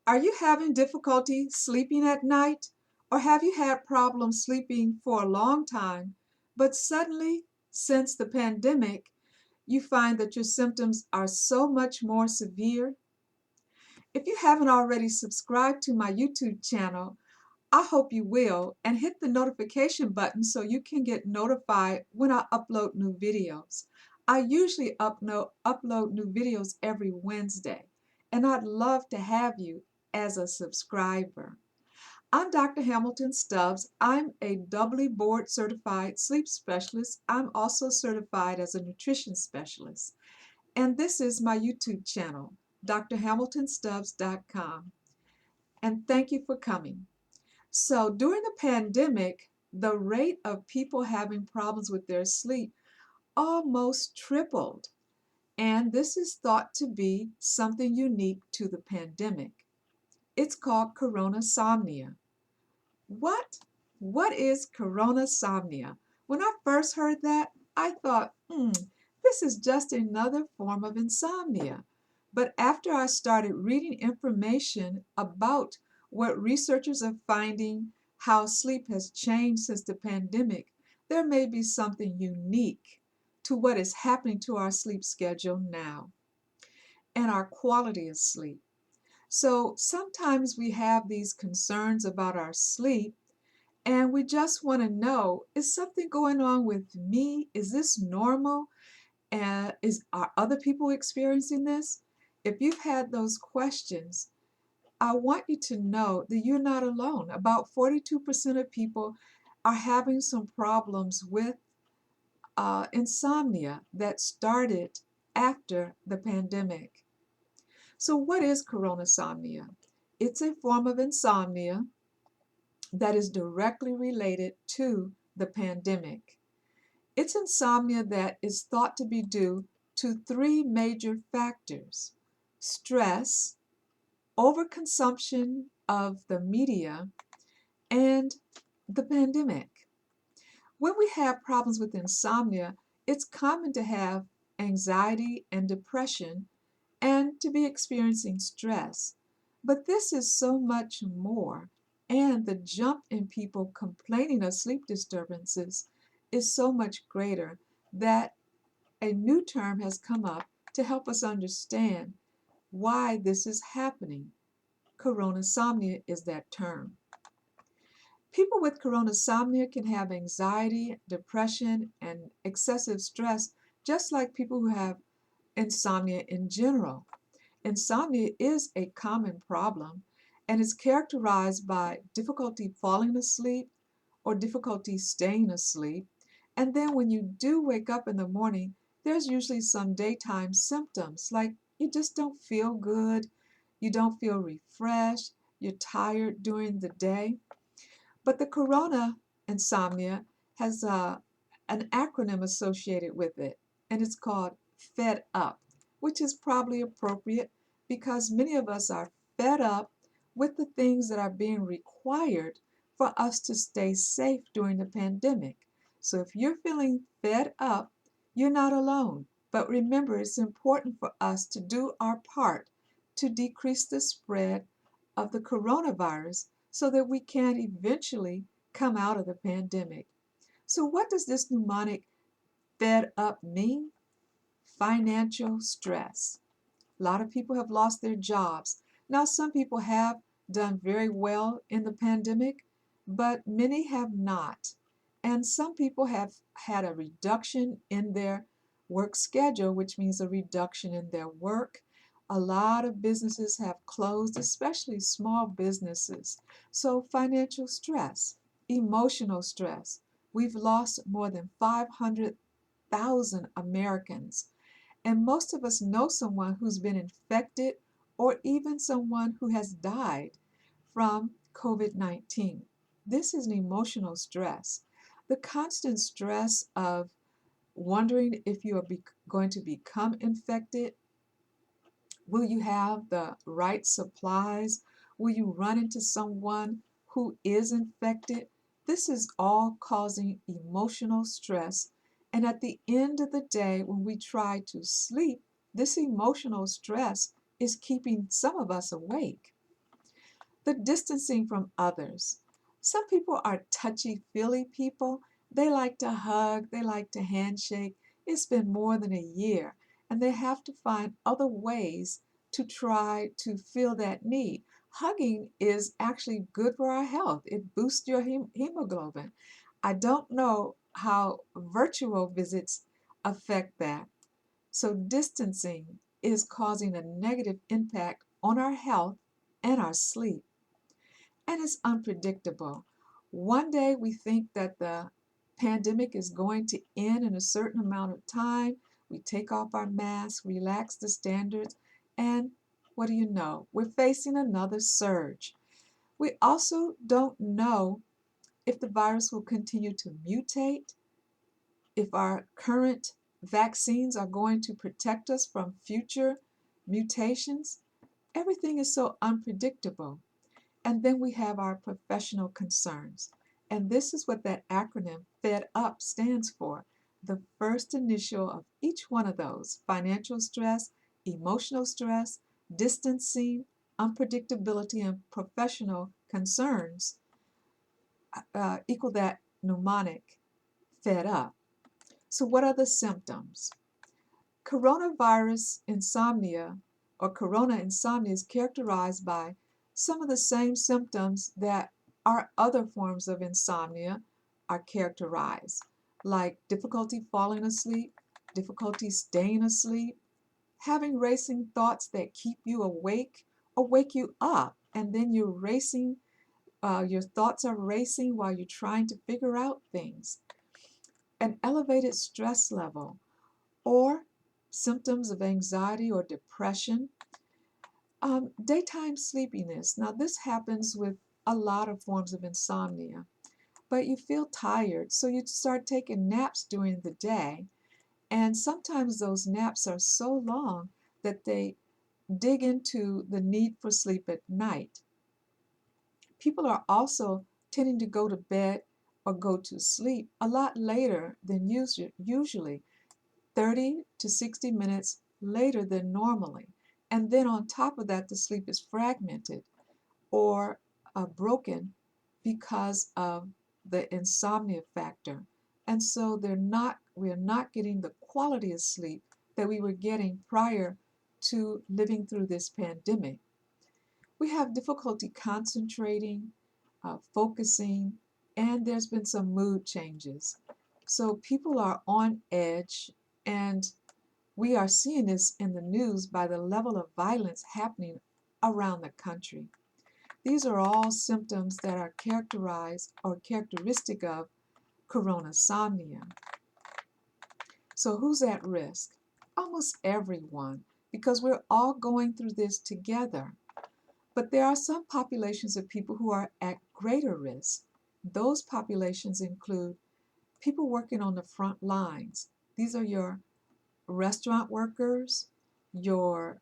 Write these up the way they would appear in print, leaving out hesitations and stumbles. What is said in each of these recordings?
Are you having difficulty sleeping at night? Or have you had problems sleeping for a long time, but suddenly, since the pandemic, you find that your symptoms are so much more severe? If you haven't already subscribed to my YouTube channel, I hope you will, and hit the notification button so you can get notified when I upload new videos. I usually upload new videos every Wednesday, and I'd love to have you as a subscriber. I'm Dr. Hamilton Stubbs. I'm a doubly board certified sleep specialist. I'm also certified as a nutrition specialist. And this is my YouTube channel, drhamiltonstubbs.com. And thank you for coming. So during the pandemic, the rate of people having problems with their sleep almost tripled. And this is thought to be something unique to the pandemic. It's called coronasomnia. What? What is coronasomnia? When I first heard that, I thought, this is just another form of insomnia. But after I started reading information about what researchers are finding, how sleep has changed since the pandemic, there may be something unique to what is happening to our sleep schedule now and our quality of sleep. So sometimes we have these concerns about our sleep and we just want to know, is something going on with me? Is this normal? And are other people experiencing this? If you've had those questions, I want you to know that you're not alone. About 42% of people are having some problems with insomnia that started after the pandemic. So what is coronasomnia? It's a form of insomnia that is directly related to the pandemic. It's insomnia that is thought to be due to three major factors: stress, overconsumption of the media, and the pandemic. When we have problems with insomnia, it's common to have anxiety and depression and to be experiencing stress. But this is so much more, and the jump in people complaining of sleep disturbances is so much greater that a new term has come up to help us understand why this is happening. Coronasomnia is that term. People with coronasomnia can have anxiety, depression, and excessive stress, just like people who have insomnia in general. Insomnia is a common problem and is characterized by difficulty falling asleep or difficulty staying asleep. And then when you do wake up in the morning, there's usually some daytime symptoms like you just don't feel good, you don't feel refreshed, you're tired during the day. But the corona insomnia has an acronym associated with it, and it's called Fed Up, which is probably appropriate because many of us are fed up with the things that are being required for us to stay safe during the pandemic. So if you're feeling fed up, you're not alone. But remember, it's important for us to do our part to decrease the spread of the coronavirus so that we can eventually come out of the pandemic. So, what does this mnemonic fed up mean? Financial stress. A lot of people have lost their jobs. Now, some people have done very well in the pandemic, but many have not. And some people have had a reduction in their work schedule, which means a reduction in their work. A lot of businesses have closed, especially small businesses. So, financial stress, emotional stress. We've lost more than 500,000 Americans, and most of us know someone who's been infected or even someone who has died from COVID-19. This is an emotional stress. The constant stress of wondering if you are going to become infected. Will you have the right supplies? Will you run into someone who is infected? This is all causing emotional stress. And at the end of the day, when we try to sleep, this emotional stress is keeping some of us awake. The distancing from others. Some people are touchy-feely people. They like to hug, they like to handshake. It's been more than a year, and they have to find other ways to try to fill that need. Hugging is actually good for our health. It boosts your hemoglobin. I don't know how virtual visits affect that. So, distancing is causing a negative impact on our health and our sleep. And it's unpredictable. One day we think that the pandemic is going to end in a certain amount of time. We take off our masks, relax the standards, and what do you know? We're facing another surge. We also don't know if the virus will continue to mutate, if our current vaccines are going to protect us from future mutations. Everything is so unpredictable. And then we have our professional concerns. And this is what that acronym FED UP stands for. The first initial of each one of those: financial stress, emotional stress, distancing, unpredictability, and professional concerns equal that mnemonic FED UP. So, what are the symptoms? Coronavirus insomnia or corona insomnia is characterized by some of the same symptoms that our other forms of insomnia are characterized, like difficulty falling asleep, difficulty staying asleep, having racing thoughts that keep you awake or wake you up, and then you're racing, your thoughts are racing while you're trying to figure out things, an elevated stress level, or symptoms of anxiety or depression. Daytime sleepiness. Now, this happens with a lot of forms of insomnia, but you feel tired, so you start taking naps during the day, and sometimes those naps are so long that they dig into the need for sleep at night. People are also tending to go to bed or go to sleep a lot later than usually, 30 to 60 minutes later than normally. And then on top of that, the sleep is fragmented or broken because of the insomnia factor. And so we're not getting the quality of sleep that we were getting prior to living through this pandemic. We have difficulty concentrating, focusing, and there's been some mood changes. So people are on edge, and we are seeing this in the news by the level of violence happening around the country. These are all symptoms that are characterized or characteristic of coronasomnia. So who's at risk? Almost everyone, because we're all going through this together. But there are some populations of people who are at greater risk. Those populations include people working on the front lines. These are your restaurant workers, your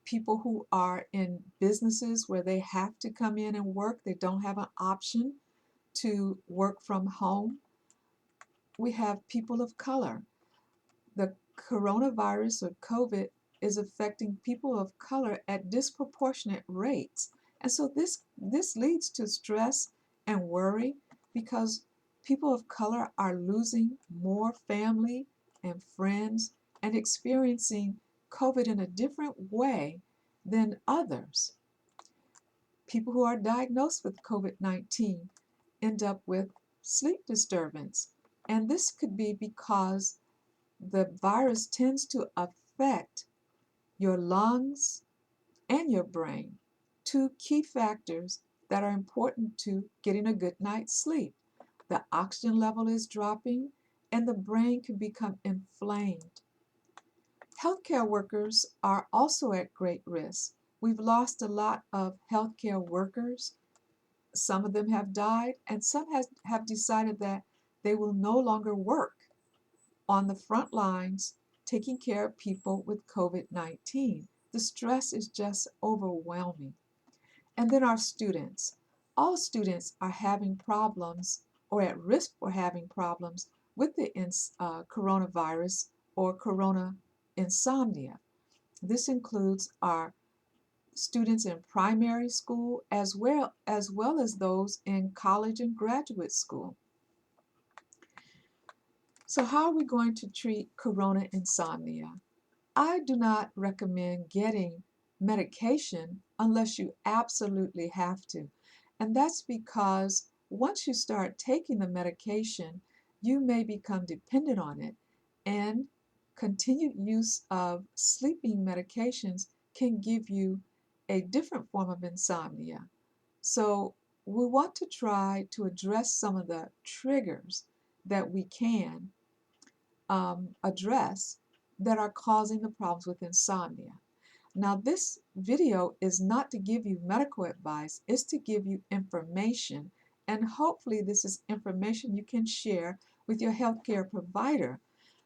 people who are in businesses where they have to come in and work. They don't have an option to work from home. We have people of color. The coronavirus or COVID is affecting people of color at disproportionate rates. And so this leads to stress and worry because people of color are losing more family and friends and experiencing COVID in a different way than others. People who are diagnosed with COVID-19 end up with sleep disturbance. And this could be because the virus tends to affect your lungs and your brain, two key factors that are important to getting a good night's sleep. The oxygen level is dropping, and the brain can become inflamed. Healthcare workers are also at great risk. We've lost a lot of healthcare workers. Some of them have died, and some have decided that they will no longer work on the front lines taking care of people with COVID-19. The stress is just overwhelming. And then our students. All students are having problems or at risk for having problems with the coronavirus or corona insomnia. This includes our students in primary school as well as those in college and graduate school. So how are we going to treat corona insomnia? I do not recommend getting medication unless you absolutely have to. And that's because once you start taking the medication, you may become dependent on it. And continued use of sleeping medications can give you a different form of insomnia. So we want to try to address some of the triggers that we can address that are causing the problems with insomnia. Now, this video is not to give you medical advice, it's to give you information, and hopefully this is information you can share with your healthcare provider.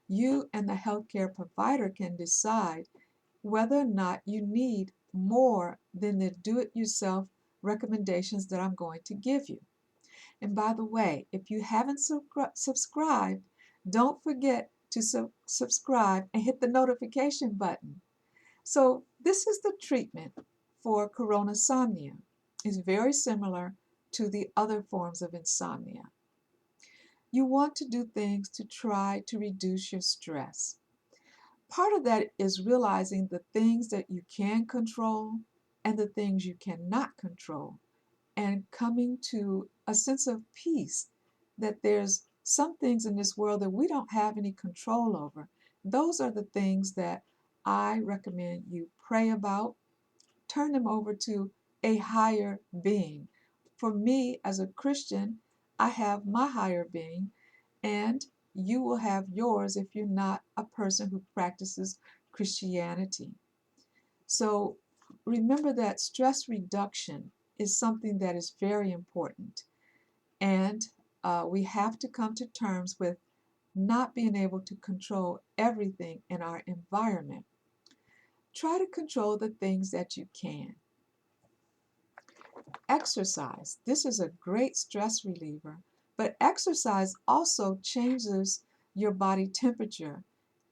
You and the healthcare provider can decide whether or not you need more than the do-it-yourself recommendations that I'm going to give you. And by the way, if you haven't subscribed, don't forget to subscribe and hit the notification button. So this is the treatment for coronasomnia. It's very similar to the other forms of insomnia. You want to do things to try to reduce your stress. Part of that is realizing the things that you can control and the things you cannot control, and coming to a sense of peace that there's some things in this world that we don't have any control over. Those are the things that I recommend you pray about, turn them over to a higher being. For me, as a Christian, I have my higher being, and you will have yours if you're not a person who practices Christianity. So remember that stress reduction is something that is very important. And we have to come to terms with not being able to control everything in our environment. Try to control the things that you can. Exercise. This is a great stress reliever, but exercise also changes your body temperature,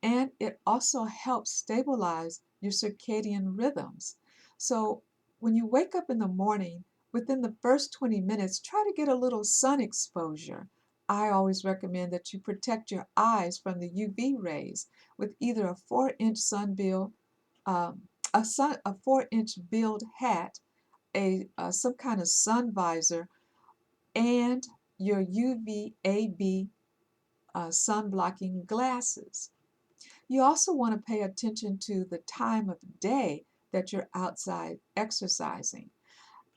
and it also helps stabilize your circadian rhythms. So when you wake up in the morning, within the first 20 minutes, try to get a little sun exposure. I always recommend that you protect your eyes from the UV rays with either a 4-inch um, a 4-inch build hat, some kind of sun visor, and your UVAB sun blocking glasses. You also want to pay attention to the time of day that you're outside exercising.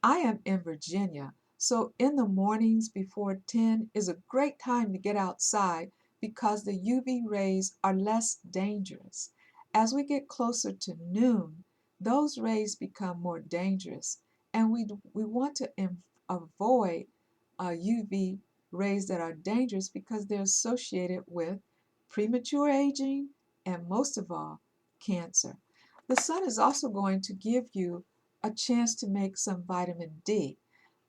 I am in Virginia, so in the mornings before 10 is a great time to get outside because the UV rays are less dangerous. As we get closer to noon, those rays become more dangerous, and we want to avoid UV rays that are dangerous because they're associated with premature aging and, most of all, cancer. The sun is also going to give you a chance to make some vitamin D.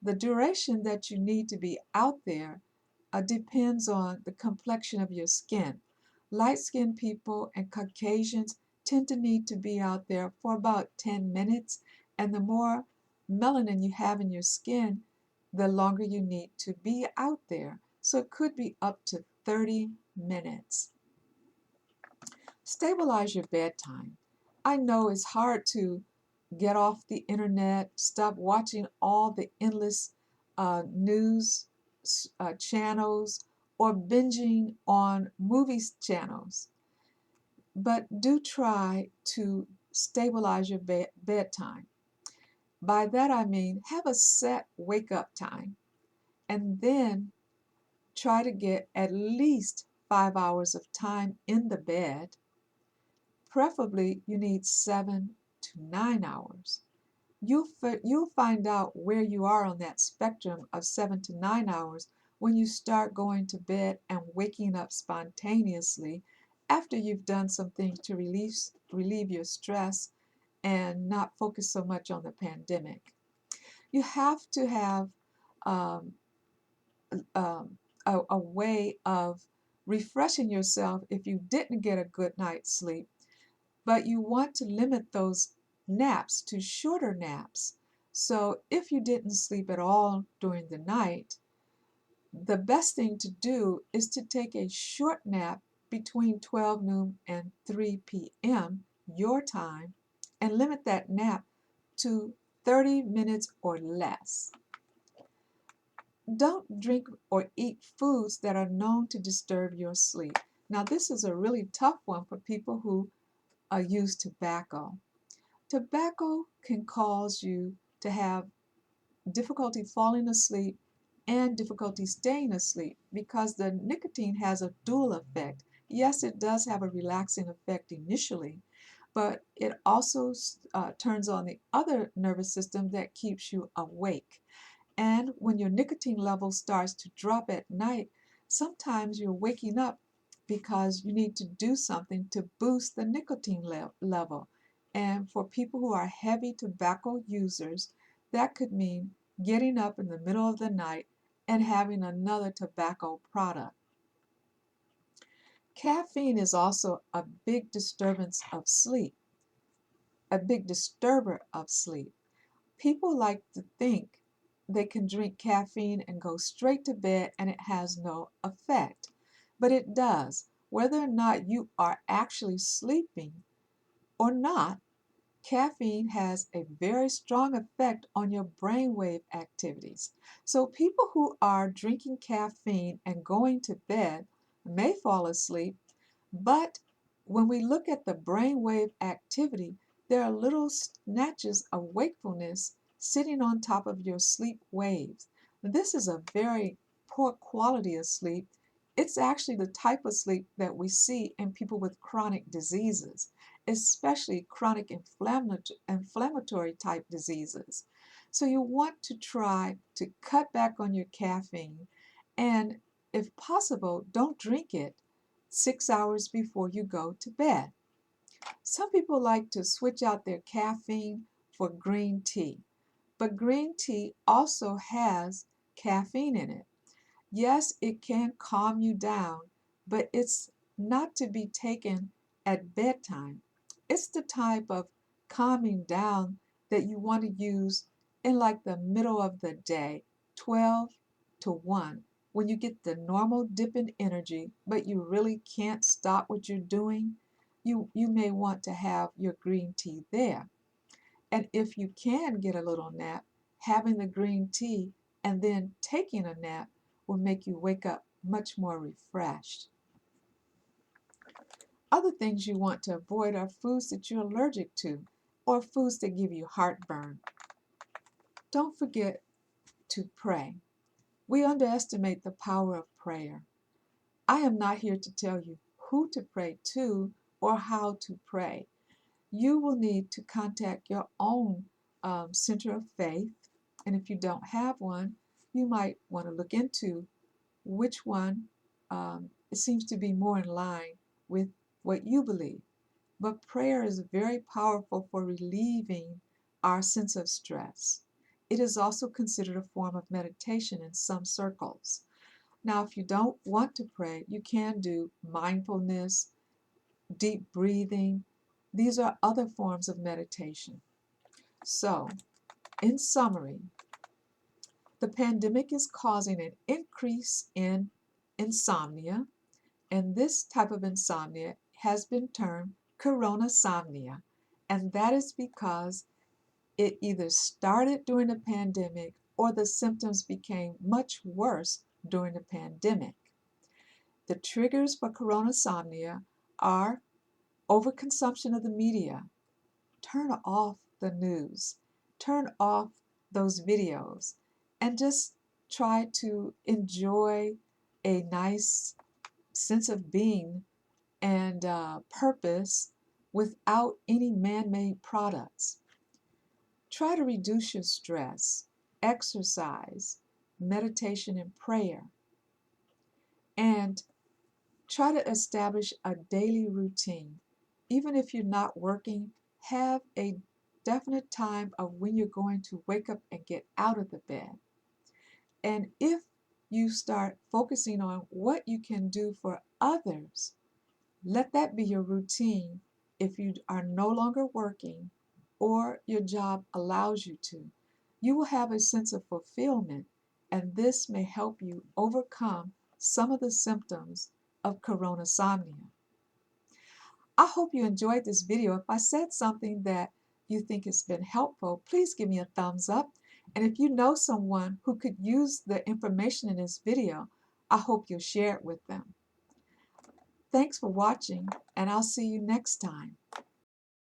The duration that you need to be out there depends on the complexion of your skin. Light-skinned people and Caucasians tend to need to be out there for about 10 minutes, and the more melanin you have in your skin, the longer you need to be out there. So it could be up to 30 minutes. Stabilize your bedtime. I know it's hard to get off the internet, stop watching all the endless news channels or binging on movies channels, but do try to stabilize your bedtime. By that I mean have a set wake up time and then try to get at least 5 hours of time in the bed. Preferably, you need 7 to 9 hours. You'll find out where you are on that spectrum of 7 to 9 hours when you start going to bed and waking up spontaneously after you've done some things to relieve your stress and not focus so much on the pandemic. You have to have um, a way of refreshing yourself if you didn't get a good night's sleep, but you want to limit those naps to shorter naps. So if you didn't sleep at all during the night, the best thing to do is to take a short nap between 12 noon and 3 p.m. your time and limit that nap to 30 minutes or less. Don't drink or eat foods that are known to disturb your sleep. Now, this is a really tough one for people who use tobacco. Tobacco can cause you to have difficulty falling asleep and difficulty staying asleep because the nicotine has a dual effect. Yes, it does have a relaxing effect initially, but it also turns on the other nervous system that keeps you awake. And when your nicotine level starts to drop at night, sometimes you're waking up because you need to do something to boost the nicotine level. And for people who are heavy tobacco users, that could mean getting up in the middle of the night and having another tobacco product. Caffeine is also a big disturbance of sleep, a big disturber of sleep. People like to think they can drink caffeine and go straight to bed and it has no effect. But it does. Whether or not you are actually sleeping or not, caffeine has a very strong effect on your brainwave activities. So people who are drinking caffeine and going to bed may fall asleep, but when we look at the brainwave activity, there are little snatches of wakefulness sitting on top of your sleep waves. This is a very poor quality of sleep. It's actually the type of sleep that we see in people with chronic diseases, especially chronic inflammatory type diseases. So you want to try to cut back on your caffeine and, if possible, don't drink it 6 hours before you go to bed. Some people like to switch out their caffeine for green tea, but green tea also has caffeine in it. Yes, it can calm you down, but it's not to be taken at bedtime. It's the type of calming down that you want to use in like the middle of the day, 12 to 1, when you get the normal dip in energy, but you really can't stop what you're doing. You may want to have your green tea there. And if you can get a little nap, having the green tea and then taking a nap will make you wake up much more refreshed. Other things you want to avoid are foods that you're allergic to or foods that give you heartburn. Don't forget to pray. We underestimate the power of prayer. I am not here to tell you who to pray to or how to pray. You will need to contact your own center of faith. And if you don't have one, you might want to look into which one it seems to be more in line with what you believe. But prayer is very powerful for relieving our sense of stress. It is also considered a form of meditation in some circles. Now, if you don't want to pray, you can do mindfulness, deep breathing. These are other forms of meditation. So, in summary, the pandemic is causing an increase in insomnia, and this type of insomnia has been termed Coronasomnia, and that is because it either started during the pandemic or the symptoms became much worse during the pandemic. The triggers for Coronasomnia are overconsumption of the media. Turn off the news, turn off those videos, and just try to enjoy a nice sense of being and purpose without any man-made products. Try to reduce your stress, exercise, meditation, and prayer, and try to establish a daily routine. Even if you're not working, have a definite time of when you're going to wake up and get out of the bed. And if you start focusing on what you can do for others, let that be your routine if you are no longer working or your job allows you to. You will have a sense of fulfillment, and this may help you overcome some of the symptoms of coronasomnia. I hope you enjoyed this video. If I said something that you think has been helpful, please give me a thumbs up. And if you know someone who could use the information in this video, I hope you'll share it with them. Thanks for watching, and I'll see you next time.